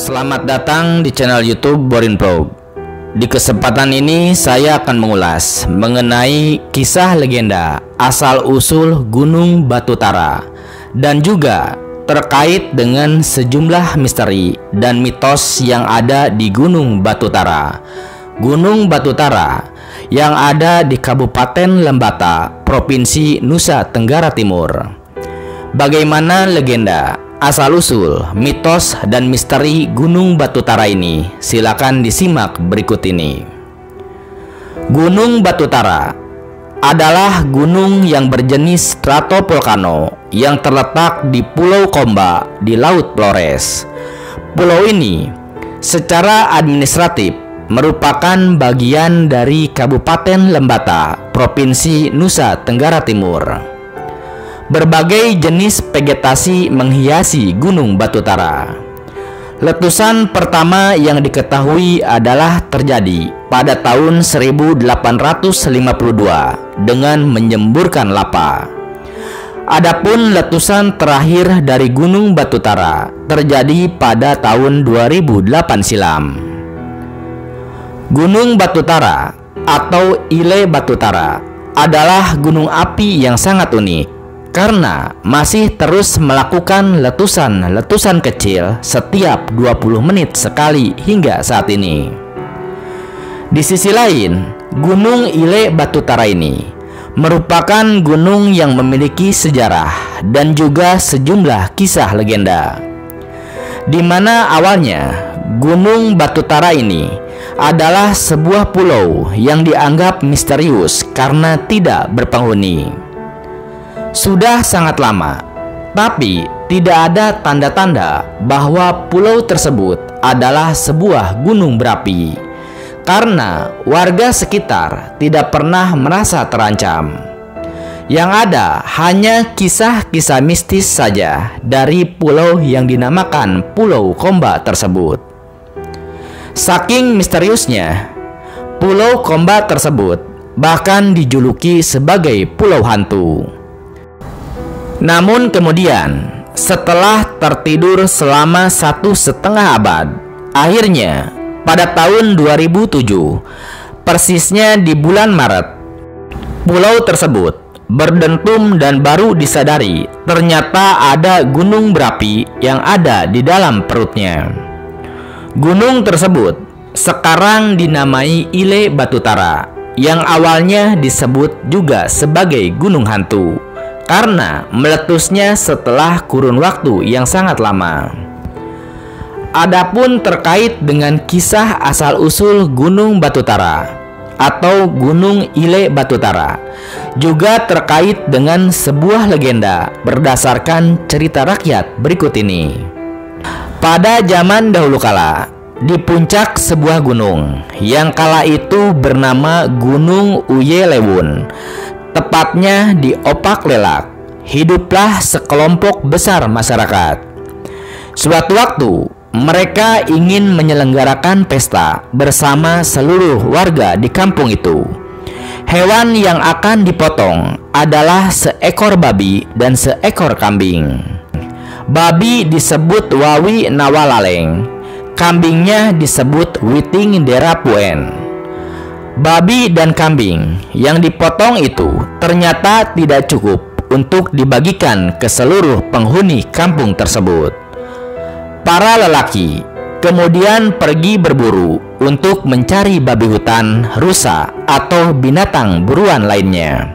Selamat datang di channel YouTube Borin Vlog. Di kesempatan ini saya akan mengulas mengenai kisah legenda asal-usul Gunung Batutara dan juga terkait dengan sejumlah misteri dan mitos yang ada di Gunung Batutara. Gunung Batutara yang ada di Kabupaten Lembata, Provinsi Nusa Tenggara Timur. Bagaimana legenda, asal-usul, mitos, dan misteri Gunung Batutara ini? Silakan disimak berikut ini. Gunung Batutara adalah gunung yang berjenis stratovolcano yang terletak di Pulau Komba di Laut Flores. Pulau ini secara administratif merupakan bagian dari Kabupaten Lembata, Provinsi Nusa Tenggara Timur. Berbagai jenis vegetasi menghiasi Gunung Batutara. Letusan pertama yang diketahui adalah terjadi pada tahun 1852 dengan menyemburkan lava. Adapun letusan terakhir dari Gunung Batutara terjadi pada tahun 2008 silam. Gunung Batutara atau Ile Batutara adalah gunung api yang sangat unik karena masih terus melakukan letusan-letusan kecil setiap 20 menit sekali hingga saat ini. Di sisi lain, Gunung Ile Batutara ini merupakan gunung yang memiliki sejarah dan juga sejumlah kisah legenda, di mana awalnya Gunung Batutara ini adalah sebuah pulau yang dianggap misterius karena tidak berpenghuni. Sudah sangat lama, tapi tidak ada tanda-tanda bahwa pulau tersebut adalah sebuah gunung berapi, karena warga sekitar tidak pernah merasa terancam. Yang ada hanya kisah-kisah mistis saja dari pulau yang dinamakan Pulau Komba tersebut. Saking misteriusnya, Pulau Komba tersebut bahkan dijuluki sebagai Pulau Hantu. Namun kemudian, setelah tertidur selama 1,5 abad, akhirnya pada tahun 2007, persisnya di bulan Maret, pulau tersebut berdentum dan baru disadari ternyata ada gunung berapi yang ada di dalam perutnya. Gunung tersebut sekarang dinamai Ile Batutara, yang awalnya disebut juga sebagai Gunung Hantu karena meletusnya setelah kurun waktu yang sangat lama. Adapun terkait dengan kisah asal-usul Gunung Batutara atau Gunung Ile Batutara juga terkait dengan sebuah legenda berdasarkan cerita rakyat berikut ini. Pada zaman dahulu kala, di puncak sebuah gunung yang kala itu bernama Gunung Uyelewun, tepatnya di Opak Lelak, hiduplah sekelompok besar masyarakat. Suatu waktu, mereka ingin menyelenggarakan pesta bersama seluruh warga di kampung itu. Hewan yang akan dipotong adalah seekor babi dan seekor kambing. Babi disebut Wawi Nawalaleng, kambingnya disebut Witing Derapuen. Babi dan kambing yang dipotong itu ternyata tidak cukup untuk dibagikan ke seluruh penghuni kampung tersebut. Para lelaki kemudian pergi berburu untuk mencari babi hutan, rusa, atau binatang buruan lainnya.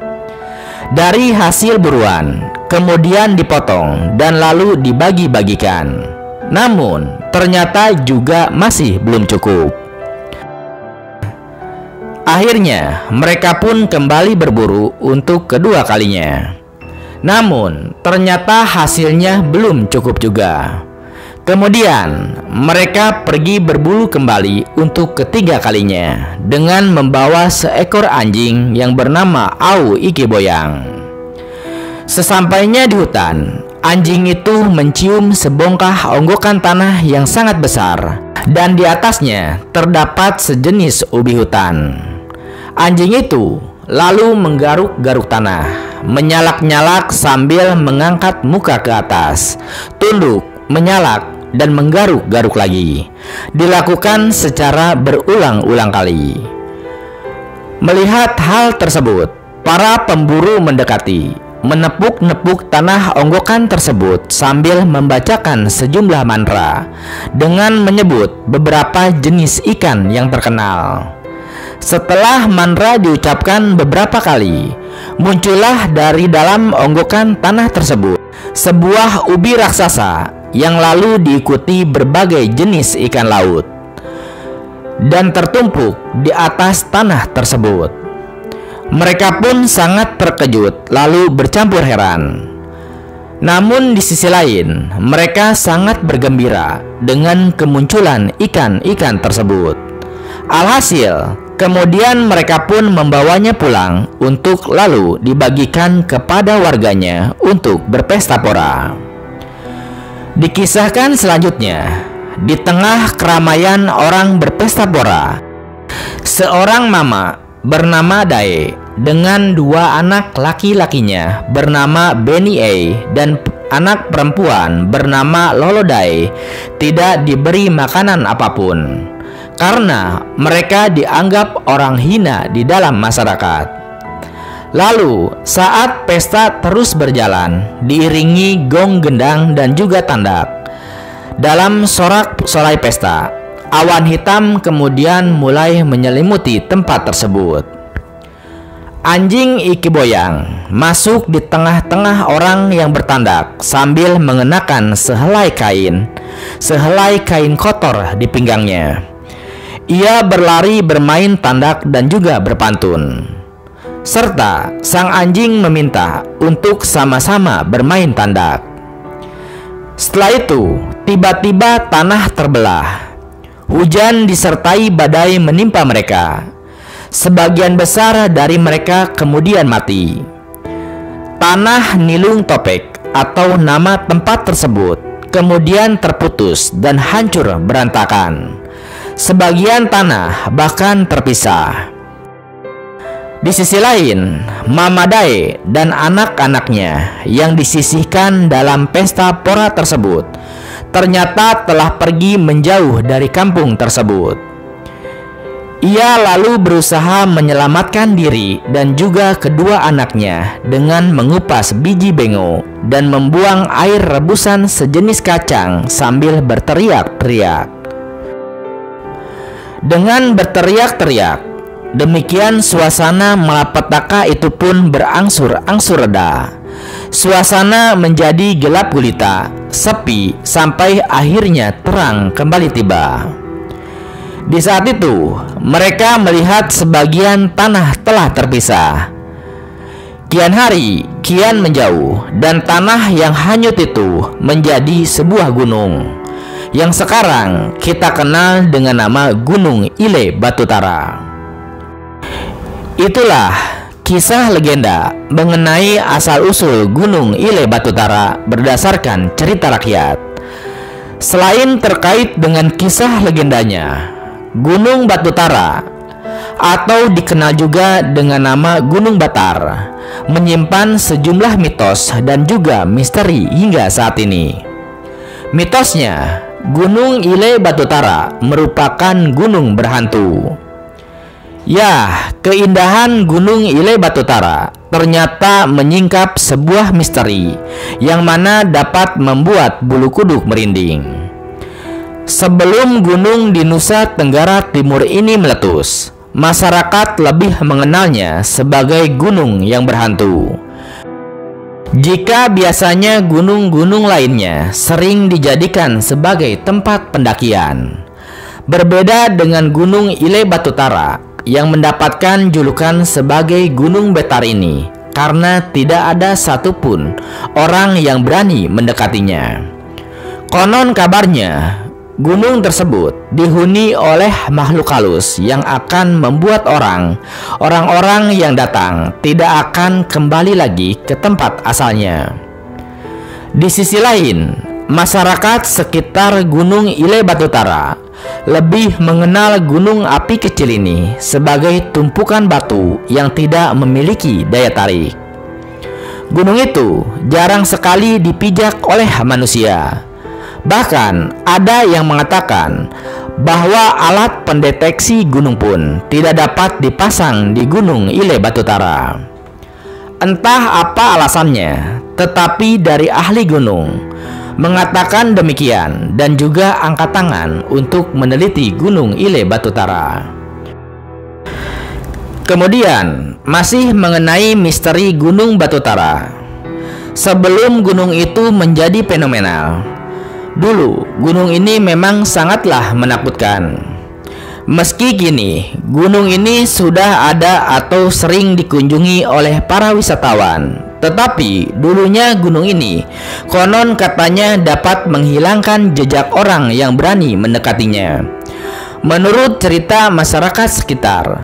Dari hasil buruan kemudian dipotong dan lalu dibagi-bagikan. Namun ternyata juga masih belum cukup. Akhirnya mereka pun kembali berburu untuk kedua kalinya. Namun ternyata hasilnya belum cukup juga. Kemudian mereka pergi berburu kembali untuk ketiga kalinya dengan membawa seekor anjing yang bernama Au Iki Boyang. Sesampainya di hutan, anjing itu mencium sebongkah onggokan tanah yang sangat besar dan di atasnya terdapat sejenis ubi hutan. Anjing itu lalu menggaruk-garuk tanah, menyalak-nyalak sambil mengangkat muka ke atas, tunduk, menyalak, dan menggaruk-garuk lagi. Dilakukan secara berulang-ulang kali. Melihat hal tersebut, para pemburu mendekati, menepuk-nepuk tanah onggokan tersebut sambil membacakan sejumlah mantra dengan menyebut beberapa jenis ikan yang terkenal. Setelah mantra diucapkan beberapa kali, muncullah dari dalam onggokan tanah tersebut sebuah ubi raksasa yang lalu diikuti berbagai jenis ikan laut dan tertumpuk di atas tanah tersebut. Mereka pun sangat terkejut lalu bercampur heran. Namun di sisi lain, mereka sangat bergembira dengan kemunculan ikan-ikan tersebut. Alhasil, kemudian mereka pun membawanya pulang untuk lalu dibagikan kepada warganya untuk berpesta pora. Dikisahkan selanjutnya, di tengah keramaian orang berpesta pora, seorang mama bernama Dae dengan dua anak laki-lakinya bernama Beni Ei dan anak perempuan bernama Lolo Dae tidak diberi makanan apapun karena mereka dianggap orang hina di dalam masyarakat. Lalu saat pesta terus berjalan diiringi gong gendang dan juga tandak, dalam sorak-sorai pesta, awan hitam kemudian mulai menyelimuti tempat tersebut. Anjing Iki Boyang masuk di tengah-tengah orang yang bertandak sambil mengenakan sehelai kain kotor di pinggangnya. Ia berlari bermain tandak dan juga berpantun. Serta sang anjing meminta untuk sama-sama bermain tandak. Setelah itu, tiba-tiba tanah terbelah. Hujan disertai badai menimpa mereka. Sebagian besar dari mereka kemudian mati. Tanah Nilung Topek atau nama tempat tersebut kemudian terputus dan hancur berantakan. Sebagian tanah bahkan terpisah. Di sisi lain, Mama Dae dan anak-anaknya yang disisihkan dalam pesta pora tersebut ternyata telah pergi menjauh dari kampung tersebut. Ia lalu berusaha menyelamatkan diri dan juga kedua anaknya dengan mengupas biji bengo dan membuang air rebusan sejenis kacang sambil berteriak-teriak. Dengan berteriak-teriak, demikian suasana malapetaka itu pun berangsur-angsur reda. Suasana menjadi gelap gulita, sepi sampai akhirnya terang kembali tiba. Di saat itu, mereka melihat sebagian tanah telah terpisah. Kian hari, kian menjauh, dan tanah yang hanyut itu menjadi sebuah gunung yang sekarang kita kenal dengan nama Gunung Ile Batutara. Itulah kisah legenda mengenai asal-usul Gunung Ile Batutara berdasarkan cerita rakyat. Selain terkait dengan kisah legendanya, Gunung Batutara atau dikenal juga dengan nama Gunung Batar menyimpan sejumlah mitos dan juga misteri hingga saat ini. Mitosnya, Gunung Ile Batutara merupakan gunung berhantu. Ya, keindahan Gunung Ile Batutara ternyata menyingkap sebuah misteri yang mana dapat membuat bulu kuduk merinding. Sebelum gunung di Nusa Tenggara Timur ini meletus, masyarakat lebih mengenalnya sebagai gunung yang berhantu. Jika biasanya gunung-gunung lainnya sering dijadikan sebagai tempat pendakian, berbeda dengan Gunung Ile Batutara yang mendapatkan julukan sebagai Gunung Betar ini karena tidak ada satupun orang yang berani mendekatinya. Konon kabarnya, gunung tersebut dihuni oleh makhluk halus yang akan membuat orang-orang yang datang tidak akan kembali lagi ke tempat asalnya. Di sisi lain, masyarakat sekitar Gunung Ile Batutara lebih mengenal gunung api kecil ini sebagai tumpukan batu yang tidak memiliki daya tarik. Gunung itu jarang sekali dipijak oleh manusia. Bahkan ada yang mengatakan bahwa alat pendeteksi gunung pun tidak dapat dipasang di Gunung Ile Batutara. Entah apa alasannya, tetapi dari ahli gunung mengatakan demikian dan juga angkat tangan untuk meneliti Gunung Ile Batutara. Kemudian masih mengenai misteri Gunung Batutara. Sebelum gunung itu menjadi fenomenal, dulu gunung ini memang sangatlah menakutkan. Meski kini gunung ini sudah ada atau sering dikunjungi oleh para wisatawan, tetapi dulunya gunung ini konon katanya dapat menghilangkan jejak orang yang berani mendekatinya. Menurut cerita masyarakat sekitar,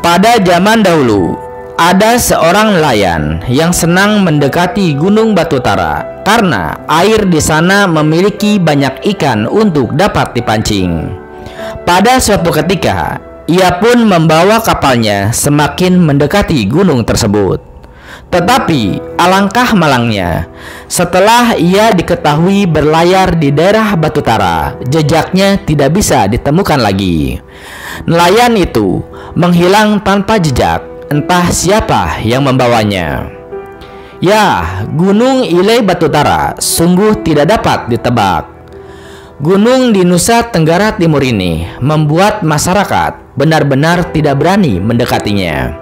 pada zaman dahulu ada seorang nelayan yang senang mendekati Gunung Batutara karena air di sana memiliki banyak ikan untuk dapat dipancing. Pada suatu ketika, ia pun membawa kapalnya semakin mendekati gunung tersebut. Tetapi alangkah malangnya, setelah ia diketahui berlayar di daerah Batutara, jejaknya tidak bisa ditemukan lagi. Nelayan itu menghilang tanpa jejak, entah siapa yang membawanya. Ya, Gunung Ile Batutara sungguh tidak dapat ditebak. Gunung di Nusa Tenggara Timur ini membuat masyarakat benar-benar tidak berani mendekatinya.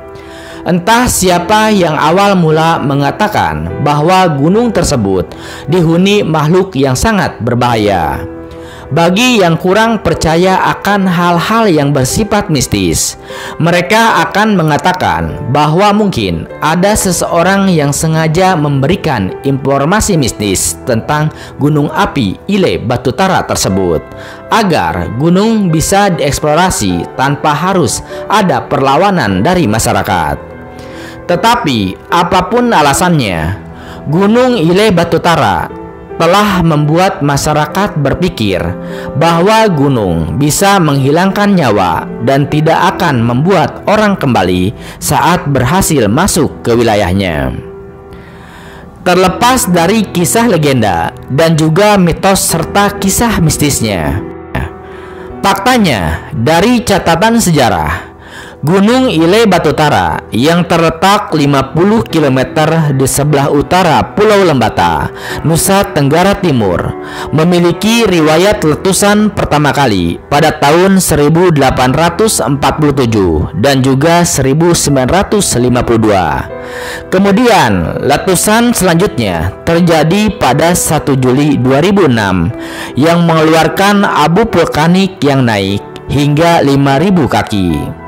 Entah siapa yang awal mula mengatakan bahwa gunung tersebut dihuni makhluk yang sangat berbahaya. Bagi yang kurang percaya akan hal-hal yang bersifat mistis, mereka akan mengatakan bahwa mungkin ada seseorang yang sengaja memberikan informasi mistis tentang gunung api Ile Batutara tersebut, agar gunung bisa dieksplorasi tanpa harus ada perlawanan dari masyarakat. Tetapi apapun alasannya, Gunung Ile Batutara telah membuat masyarakat berpikir bahwa gunung bisa menghilangkan nyawa dan tidak akan membuat orang kembali saat berhasil masuk ke wilayahnya. Terlepas dari kisah legenda dan juga mitos serta kisah mistisnya, faktanya dari catatan sejarah, Gunung Ile Batutara yang terletak 50 km di sebelah utara Pulau Lembata, Nusa Tenggara Timur, memiliki riwayat letusan pertama kali pada tahun 1847 dan juga 1952. Kemudian letusan selanjutnya terjadi pada 1 Juli 2006 yang mengeluarkan abu vulkanik yang naik hingga 5.000 kaki.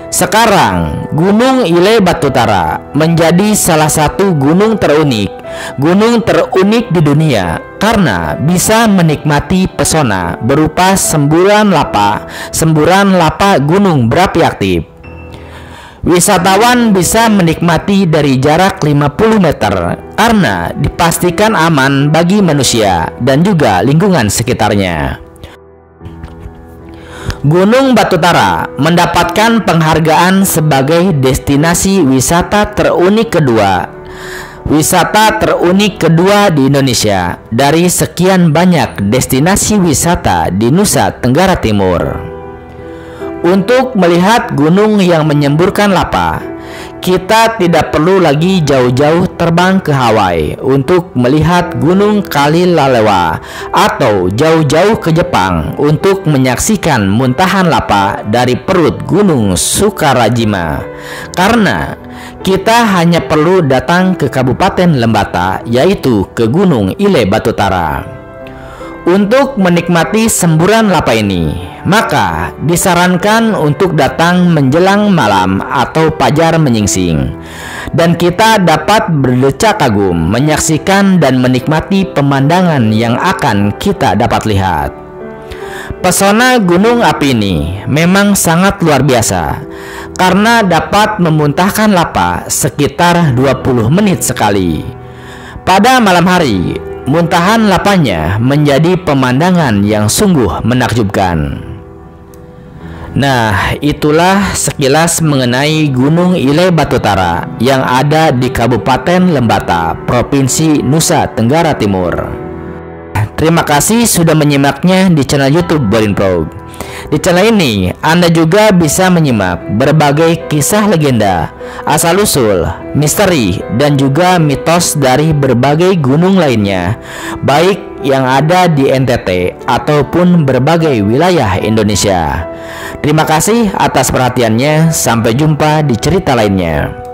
Sekarang, Gunung Ile Batutara menjadi salah satu gunung terunik di dunia karena bisa menikmati pesona berupa semburan lava gunung berapi aktif. Wisatawan bisa menikmati dari jarak 50 meter karena dipastikan aman bagi manusia dan juga lingkungan sekitarnya. Gunung Batutara mendapatkan penghargaan sebagai destinasi wisata terunik kedua di Indonesia dari sekian banyak destinasi wisata di Nusa Tenggara Timur. Untuk melihat gunung yang menyemburkan lava, kita tidak perlu lagi jauh-jauh terbang ke Hawaii untuk melihat Gunung Kailalewa atau jauh-jauh ke Jepang untuk menyaksikan muntahan lava dari perut Gunung Sukarajima. Karena kita hanya perlu datang ke Kabupaten Lembata, yaitu ke Gunung Ile Batutara. Untuk menikmati semburan lava ini, maka disarankan untuk datang menjelang malam atau fajar menyingsing, dan kita dapat berdecak kagum menyaksikan dan menikmati pemandangan yang akan kita dapat lihat. Pesona gunung api ini memang sangat luar biasa karena dapat memuntahkan lava sekitar 20 menit sekali. Pada malam hari, muntahan lavanya menjadi pemandangan yang sungguh menakjubkan. Nah, itulah sekilas mengenai Gunung Ile Batutara yang ada di Kabupaten Lembata, Provinsi Nusa Tenggara Timur. Terima kasih sudah menyimaknya di channel YouTube Boring Prog. Di channel ini Anda juga bisa menyimak berbagai kisah legenda, asal-usul, misteri, dan juga mitos dari berbagai gunung lainnya, baik yang ada di NTT ataupun berbagai wilayah Indonesia. Terima kasih atas perhatiannya. Sampai jumpa di cerita lainnya.